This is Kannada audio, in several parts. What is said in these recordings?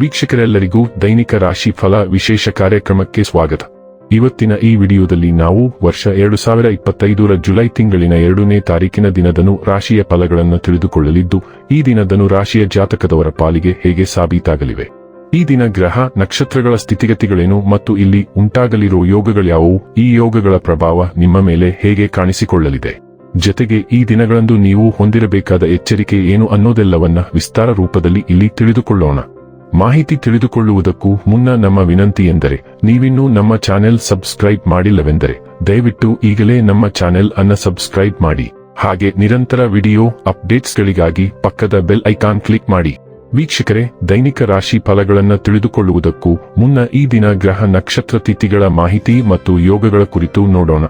ವೀಕ್ಷಕರೆಲ್ಲರಿಗೂ ದೈನಿಕ ರಾಶಿ ಫಲ ವಿಶೇಷ ಕಾರ್ಯಕ್ರಮಕ್ಕೆ ಸ್ವಾಗತ. ಇವತ್ತಿನ ಈ ವಿಡಿಯೋದಲ್ಲಿ ನಾವು ವರ್ಷ 2025ರ ಜುಲೈ ತಿಂಗಳಿನ 2ನೇ ತಾರೀಕಿನ ದಿನದನು ರಾಶಿಯ ಫಲಗಳನ್ನು ತಿಳಿದುಕೊಳ್ಳಲಿದ್ದು, ಈ ದಿನದನು ರಾಶಿಯ ಜಾತಕದವರ ಪಾಲಿಗೆ ಹೇಗೆ ಸಾಬೀತಾಗಲಿವೆ, ಈ ದಿನ ಗ್ರಹ ನಕ್ಷತ್ರಗಳ ಸ್ಥಿತಿಗತಿಗಳೇನು ಮತ್ತು ಇಲ್ಲಿ ಉಂಟಾಗಲಿರುವ ಯೋಗಗಳ್ಯಾವುವು, ಈ ಯೋಗಗಳ ಪ್ರಭಾವ ನಿಮ್ಮ ಮೇಲೆ ಹೇಗೆ ಕಾಣಿಸಿಕೊಳ್ಳಲಿದೆ, ಜತೆಗೆ ಈ ದಿನಗಳಂದು ನೀವು ಹೊಂದಿರಬೇಕಾದ ಎಚ್ಚರಿಕೆ ಏನು ಅನ್ನೋದೆಲ್ಲವನ್ನ ವಿಸ್ತಾರ ರೂಪದಲ್ಲಿ ಇಲ್ಲಿ ತಿಳಿದುಕೊಳ್ಳೋಣ. ಮಾಹಿತಿ ತಿಳಿದುಕೊಳ್ಳುವುದಕ್ಕೂ ಮುನ್ನ ನಮ್ಮ ವಿನಂತಿ ಎಂದರೆ, ನೀವಿನ್ನೂ ನಮ್ಮ ಚಾನೆಲ್ ಸಬ್ಸ್ಕ್ರೈಬ್ ಮಾಡಿಲ್ಲವೆಂದರೆ ದಯವಿಟ್ಟು ಈಗಲೇ ನಮ್ಮ ಚಾನೆಲ್ ಅನ್ನು ಸಬ್ಸ್ಕ್ರೈಬ್ ಮಾಡಿ. ಹಾಗೆ ನಿರಂತರ ವಿಡಿಯೋ ಅಪ್ಡೇಟ್ಸ್ಗಳಿಗಾಗಿ ಪಕ್ಕದ ಬೆಲ್ ಐಕಾನ್ ಕ್ಲಿಕ್ ಮಾಡಿ. ವೀಕ್ಷಕರೇ, ದೈನಿಕ ರಾಶಿ ಫಲಗಳನ್ನು ತಿಳಿದುಕೊಳ್ಳುವುದಕ್ಕೂ ಮುನ್ನ ಈ ದಿನ ಗ್ರಹ ನಕ್ಷತ್ರ ತಿಥಿಗಳ ಮಾಹಿತಿ ಮತ್ತು ಯೋಗಗಳ ಕುರಿತು ನೋಡೋಣ.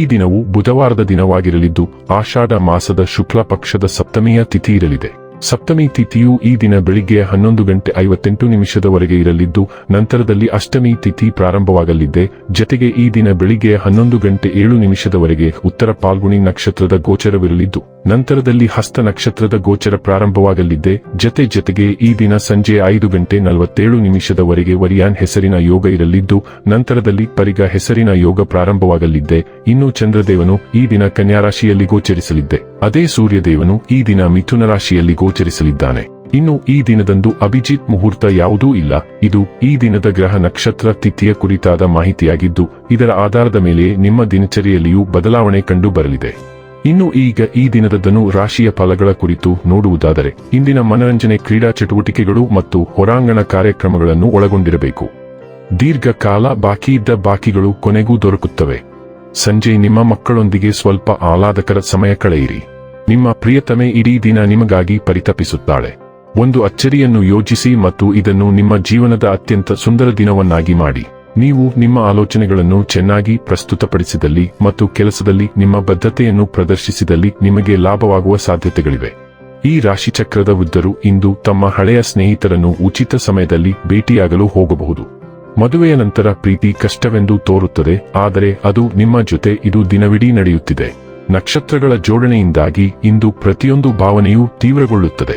ಈ ದಿನವು ಬುಧವಾರದ ದಿನವಾಗಿರಲಿದ್ದು, ಆಷಾಢ ಮಾಸದ ಶುಕ್ಲ ಪಕ್ಷದ ಸಪ್ತಮಿಯ ತಿಥಿ ಇರಲಿದೆ. ಸಪ್ತಮಿ ತಿಥಿಯು ಈ ದಿನ ಬೆಳಿಗ್ಗೆ 11:58 ಇರಲಿದ್ದು, ನಂತರದಲ್ಲಿ ಅಷ್ಟಮಿ ತಿಥಿ ಪ್ರಾರಂಭವಾಗಲಿದೆ. ಜತೆಗೆ ಈ ದಿನ ಬೆಳಿಗ್ಗೆ 11:07 ಉತ್ತರ ಪಾಲ್ಗುಣಿ ನಕ್ಷತ್ರದ ಗೋಚರವಿರಲಿದ್ದು, ನಂತರದಲ್ಲಿ ಹಸ್ತ ನಕ್ಷತ್ರದ ಗೋಚರ ಪ್ರಾರಂಭವಾಗಲಿದೆ. ಜತೆಗೆ ಈ ದಿನ ಸಂಜೆ 5:47 ವರಿಯಾನ್ ಹೆಸರಿನ ಯೋಗ ಇರಲಿದ್ದು, ನಂತರದಲ್ಲಿ ಪರಿಗ ಹೆಸರಿನ ಯೋಗ ಪ್ರಾರಂಭವಾಗಲಿದೆ. ಇನ್ನು ಚಂದ್ರದೇವನು ಈ ದಿನ ಕನ್ಯಾ ರಾಶಿಯಲ್ಲಿ ಗೋಚರಿಸಲಿದೆ. ಅದೇ ಸೂರ್ಯದೇವನು ಈ ದಿನ ಮಿಥುನ ರಾಶಿಯಲ್ಲಿ ಗೋಚರಿಸಲಿದ್ದಾನೆ. ಇನ್ನು ಈ ದಿನದಂದು ಅಭಿಜಿತ್ ಮುಹೂರ್ತ ಯಾವುದೂ ಇಲ್ಲ. ಇದು ಈ ದಿನದ ಗ್ರಹ ನಕ್ಷತ್ರ ತಿಥಿಯ ಕುರಿತಾದ ಮಾಹಿತಿಯಾಗಿದ್ದು, ಇದರ ಆಧಾರದ ಮೇಲೆ ನಿಮ್ಮ ದಿನಚರಿಯಲ್ಲಿಯೂ ಬದಲಾವಣೆ ಕಂಡು ಬರಲಿದೆ. ಇನ್ನು ಈಗ ಈ ದಿನದ ರಾಶಿಯ ಫಲಗಳ ಕುರಿತು ನೋಡುವುದಾದರೆ, ಇಂದಿನ ಮನರಂಜನೆ ಕ್ರೀಡಾ ಚಟುವಟಿಕೆಗಳು ಮತ್ತು ಹೊರಾಂಗಣ ಕಾರ್ಯಕ್ರಮಗಳನ್ನು ಒಳಗೊಂಡಿರಬೇಕು. ದೀರ್ಘಕಾಲ ಬಾಕಿಯಿದ್ದ ಬಾಕಿಗಳು ಕೊನೆಗೂ ದೊರಕುತ್ತವೆ. ಸಂಜೆ ನಿಮ್ಮ ಮಕ್ಕಳೊಂದಿಗೆ ಸ್ವಲ್ಪ ಆಹ್ಲಾದಕರ ಸಮಯ ಕಳೆಯಿರಿ. ನಿಮ್ಮ ಪ್ರಿಯತಮೆ ಇಡೀ ದಿನ ನಿಮಗಾಗಿ ಪರಿತಪಿಸುತ್ತಾಳೆ. ಒಂದು ಅಚ್ಚರಿಯನ್ನು ಯೋಜಿಸಿ ಮತ್ತು ಇದನ್ನು ನಿಮ್ಮ ಜೀವನದ ಅತ್ಯಂತ ಸುಂದರ ದಿನವನ್ನಾಗಿ ಮಾಡಿ. ನೀವು ನಿಮ್ಮ ಆಲೋಚನೆಗಳನ್ನು ಚೆನ್ನಾಗಿ ಪ್ರಸ್ತುತಪಡಿಸಿದಲ್ಲಿ ಮತ್ತು ಕೆಲಸದಲ್ಲಿ ನಿಮ್ಮ ಬದ್ಧತೆಯನ್ನು ಪ್ರದರ್ಶಿಸಿದಲ್ಲಿ ನಿಮಗೆ ಲಾಭವಾಗುವ ಸಾಧ್ಯತೆಗಳಿವೆ. ಈ ರಾಶಿಚಕ್ರದ ವೃದ್ಧರು ಇಂದು ತಮ್ಮ ಹಳೆಯ ಸ್ನೇಹಿತರನ್ನು ಉಚಿತ ಸಮಯದಲ್ಲಿ ಭೇಟಿಯಾಗಲು ಹೋಗಬಹುದು. ಮದುವೆಯ ನಂತರ ಪ್ರೀತಿ ಕಷ್ಟವೆಂದು ತೋರುತ್ತದೆ, ಆದರೆ ಅದು ನಿಮ್ಮ ಜೊತೆ ಇದು ದಿನವಿಡೀ ನಡೆಯುತ್ತಿದೆ. ನಕ್ಷತ್ರಗಳ ಜೋಡಣೆಯಿಂದಾಗಿ ಇಂದು ಪ್ರತಿಯೊಂದು ಭಾವನೆಯೂ ತೀವ್ರಗೊಳ್ಳುತ್ತದೆ.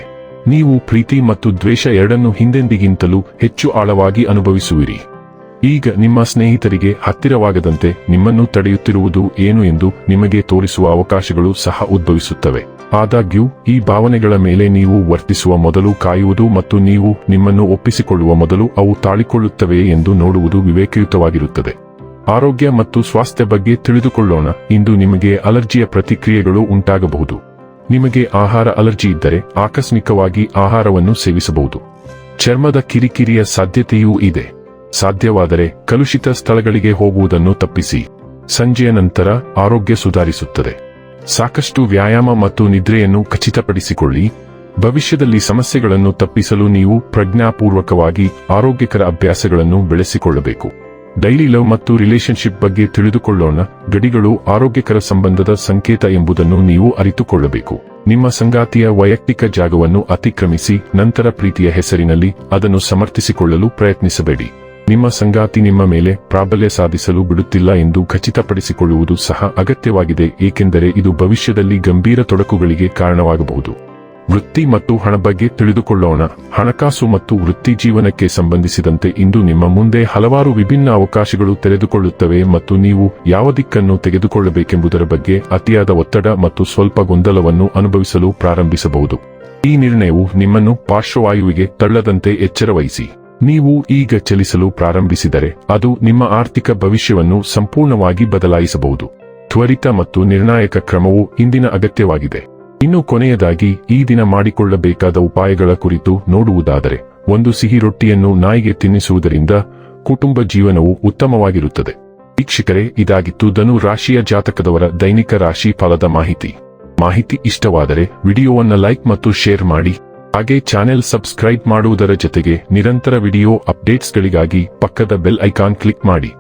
ನೀವು ಪ್ರೀತಿ ಮತ್ತು ದ್ವೇಷ ಎರಡನ್ನೂ ಹಿಂದೆಂದಿಗಿಂತಲೂ ಹೆಚ್ಚು ಆಳವಾಗಿ ಅನುಭವಿಸುವಿರಿ. ಈಗ ನಿಮ್ಮ ಸ್ನೇಹಿತರಿಗೆ ಹತ್ತಿರವಾಗದಂತೆ ನಿಮ್ಮನ್ನು ತಡೆಯುತ್ತಿರುವುದು ಏನು ಎಂದು ನಿಮಗೆ ತೋರಿಸುವ ಅವಕಾಶಗಳು ಸಹ ಉದ್ಭವಿಸುತ್ತವೆ. ಆದಾಗ್ಯೂ ಈ ಭಾವನೆಗಳ ಮೇಲೆ ನೀವು ವರ್ತಿಸುವ ಮೊದಲು ಕಾಯುವುದು ಮತ್ತು ನೀವು ನಿಮ್ಮನ್ನು ಒಪ್ಪಿಸಿಕೊಳ್ಳುವ ಮೊದಲು ಅವು ತಾಳಿಕೊಳ್ಳುತ್ತವೆಯೇ ಎಂದು ನೋಡುವುದು ವಿವೇಕಯುತವಾಗಿರುತ್ತದೆ. ಆರೋಗ್ಯ ಮತ್ತು ಸ್ವಾಸ್ಥ್ಯ ಬಗ್ಗೆ ತಿಳಿದುಕೊಳ್ಳೋಣ. ಇಂದು ನಿಮಗೆ ಅಲರ್ಜಿಯ ಪ್ರತಿಕ್ರಿಯೆಗಳು ಉಂಟಾಗಬಹುದು. ನಿಮಗೆ ಆಹಾರ ಅಲರ್ಜಿ ಇದ್ದರೆ ಆಕಸ್ಮಿಕವಾಗಿ ಆಹಾರವನ್ನು ಸೇವಿಸಬಹುದು. ಚರ್ಮದ ಕಿರಿಕಿರಿಯ ಸಾಧ್ಯತೆಯೂ ಇದೆ. ಸಾಧ್ಯವಾದರೆ ಕಲುಷಿತ ಸ್ಥಳಗಳಿಗೆ ಹೋಗುವುದನ್ನು ತಪ್ಪಿಸಿ. ಸಂಜೆಯ ನಂತರ ಆರೋಗ್ಯ ಸುಧಾರಿಸುತ್ತದೆ. ಸಾಕಷ್ಟು ವ್ಯಾಯಾಮ ಮತ್ತು ನಿದ್ರೆಯನ್ನು ಖಚಿತಪಡಿಸಿಕೊಳ್ಳಿ. ಭವಿಷ್ಯದಲ್ಲಿ ಸಮಸ್ಯೆಗಳನ್ನು ತಪ್ಪಿಸಲು ನೀವು ಪ್ರಜ್ಞಾಪೂರ್ವಕವಾಗಿ ಆರೋಗ್ಯಕರ ಅಭ್ಯಾಸಗಳನ್ನು ಬೆಳೆಸಿಕೊಳ್ಳಬೇಕು. ಡೈಲಿ ಲವ್ ಮತ್ತು ರಿಲೇಶನ್ಶಿಪ್ ಬಗ್ಗೆ ತಿಳಿದುಕೊಳ್ಳೋಣ. ಗಡಿಗಳು ಆರೋಗ್ಯಕರ ಸಂಬಂಧದ ಸಂಕೇತ ಎಂಬುದನ್ನು ನೀವು ಅರಿತುಕೊಳ್ಳಬೇಕು. ನಿಮ್ಮ ಸಂಗಾತಿಯ ವೈಯಕ್ತಿಕ ಜಾಗವನ್ನು ಅತಿಕ್ರಮಿಸಿ ನಂತರ ಪ್ರೀತಿಯ ಹೆಸರಿನಲ್ಲಿ ಅದನ್ನು ಸಮರ್ಥಿಸಿಕೊಳ್ಳಲು ಪ್ರಯತ್ನಿಸಬೇಡಿ. ನಿಮ್ಮ ಸಂಗಾತಿ ನಿಮ್ಮ ಮೇಲೆ ಪ್ರಾಬಲ್ಯ ಸಾಧಿಸಲು ಬಿಡುತ್ತಿಲ್ಲ ಎಂದು ಖಚಿತಪಡಿಸಿಕೊಳ್ಳುವುದು ಸಹ ಅಗತ್ಯವಾಗಿದೆ, ಏಕೆಂದರೆ ಇದು ಭವಿಷ್ಯದಲ್ಲಿ ಗಂಭೀರ ತೊಡಕುಗಳಿಗೆ ಕಾರಣವಾಗಬಹುದು. ವೃತ್ತಿ ಮತ್ತು ಹಣ ಬಗ್ಗೆ ತಿಳಿದುಕೊಳ್ಳೋಣ. ಹಣಕಾಸು ಮತ್ತು ವೃತ್ತಿ ಜೀವನಕ್ಕೆ ಸಂಬಂಧಿಸಿದಂತೆ ಇಂದು ನಿಮ್ಮ ಮುಂದೆ ಹಲವಾರು ವಿಭಿನ್ನ ಅವಕಾಶಗಳು ತೆರೆದುಕೊಳ್ಳುತ್ತವೆ ಮತ್ತು ನೀವು ಯಾವ ದಿಕ್ಕನ್ನು ತೆಗೆದುಕೊಳ್ಳಬೇಕೆಂಬುದರ ಬಗ್ಗೆ ಅತಿಯಾದ ಒತ್ತಡ ಮತ್ತು ಸ್ವಲ್ಪ ಗೊಂದಲವನ್ನು ಅನುಭವಿಸಲು ಪ್ರಾರಂಭಿಸಬಹುದು. ಈ ನಿರ್ಣಯವು ನಿಮ್ಮನ್ನು ಪಾರ್ಶ್ವವಾಯುವಿಗೆ ತಳ್ಳದಂತೆ ಎಚ್ಚರವಹಿಸಿ. ನೀವು ಈಗ ಚಲಿಸಲು ಪ್ರಾರಂಭಿಸಿದರೆ ಅದು ನಿಮ್ಮ ಆರ್ಥಿಕ ಭವಿಷ್ಯವನ್ನು ಸಂಪೂರ್ಣವಾಗಿ ಬದಲಾಯಿಸಬಹುದು. ತ್ವರಿತ ಮತ್ತು ನಿರ್ಣಾಯಕ ಕ್ರಮವು ಇಂದಿನ ಅಗತ್ಯವಾಗಿದೆ. ಇನ್ನು ಕೊನೆಯದಾಗಿ ಈ ದಿನ ಮಾಡಿಕೊಳ್ಳಬೇಕಾದ ಉಪಾಯಗಳ ಕುರಿತು ನೋಡುವುದಾದರೆ, ಒಂದು ಸಿಹಿ ರೊಟ್ಟಿಯನ್ನು ನಾಯಿಗೆ ತಿನ್ನಿಸುವುದರಿಂದ ಕುಟುಂಬ ಜೀವನವು ಉತ್ತಮವಾಗಿರುತ್ತದೆ. ವೀಕ್ಷಕರೇ, ಇದಾಗಿತ್ತು ಧನು ರಾಶಿಯ ಜಾತಕದವರ ದೈನಿಕ ರಾಶಿ ಫಲದ ಮಾಹಿತಿ ಇಷ್ಟವಾದರೆ ವಿಡಿಯೋವನ್ನು ಲೈಕ್ ಮತ್ತು ಶೇರ್ ಮಾಡಿ. ಹಾಗೆ ಚಾನೆಲ್ ಸಬ್ಸ್ಕ್ರೈಬ್ ಮಾಡುವುದರ ಜೊತೆಗೆ ನಿರಂತರ ವಿಡಿಯೋ ಅಪ್ಡೇಟ್ಸ್ಗಳಿಗಾಗಿ ಪಕ್ಕದ ಬೆಲ್ ಐಕಾನ್ ಕ್ಲಿಕ್ ಮಾಡಿ.